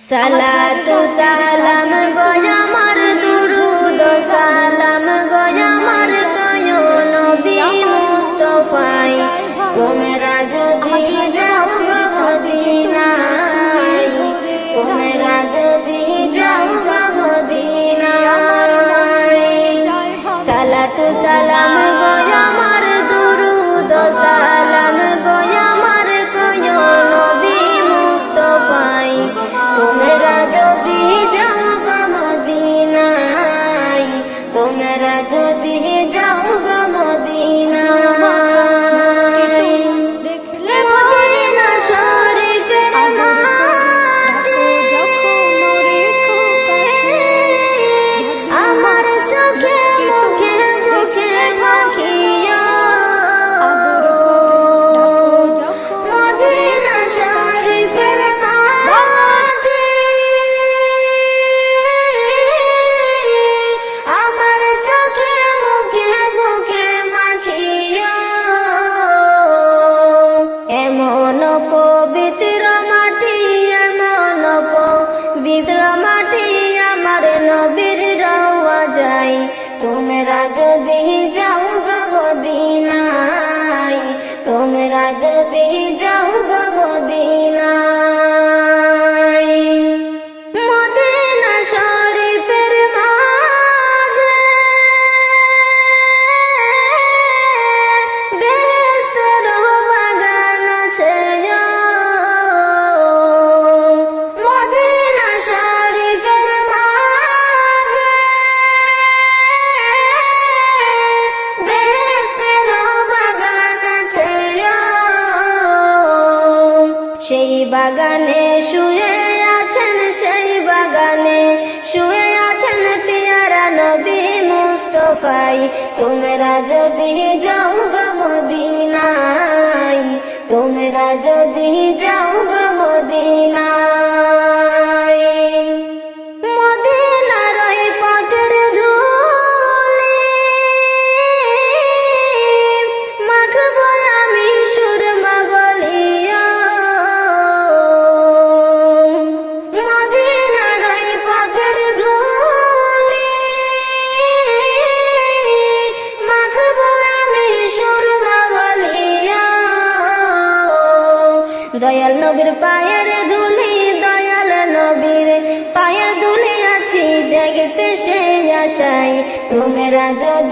সালাতু সালাম গয় আমার দুরুদ সালাম গয় আমার কয় নবী মুস্তাফাই তোমরা যদি যাও গো মদিনায় তোমরা যদি যাও গো মদিনায় সালাতু সালাম গয় আমার দুরুদ সালাম গয় আমার কয় নবী মুস্তাফাই তোমরা যদি যাও গো মদিনায় তোমরা যদি যাও গো মদিনায় মদিনা শরীফের মাটি আমার চোখে মুখে বুকে মাখিয়া মদিনা শরীফের মাটি আমার চোখে মুখে বুকে মাখিয়া এমন পবিত্র মাটি এমন পবিত্র মাটি আমার নবীর রওয়া যায় তোমরা যদি যাও গো মদিনায় তোমরা যদি যাও গো মদিনায় মদিনা শরীফের মাঝে বেহেশতের বাগান আছে মদিনা শরীফের মাঝে বেহেশতের বাগান আছে সেই বাগানে শুয়ে আছেন সেই বাগানে শুয়ে আছেন পিয়ারা নবী মুস্তাফাই তোমরা যদি যাও গো মদিনায় তোমরা যদি যাও গো মদিনায় মদিনার ওই পাকের ধুলি মাখবো আমি সুরমা বলিয়া মদিনার ওই পাকের ধুলি মাখবো আমি সুরমা বলিয়া দয়াল নবীর পায়ের ধুলি দয়াল নবীর পায়ের ধুলি আছি দেখতে সেই আশায় তোমরা যদি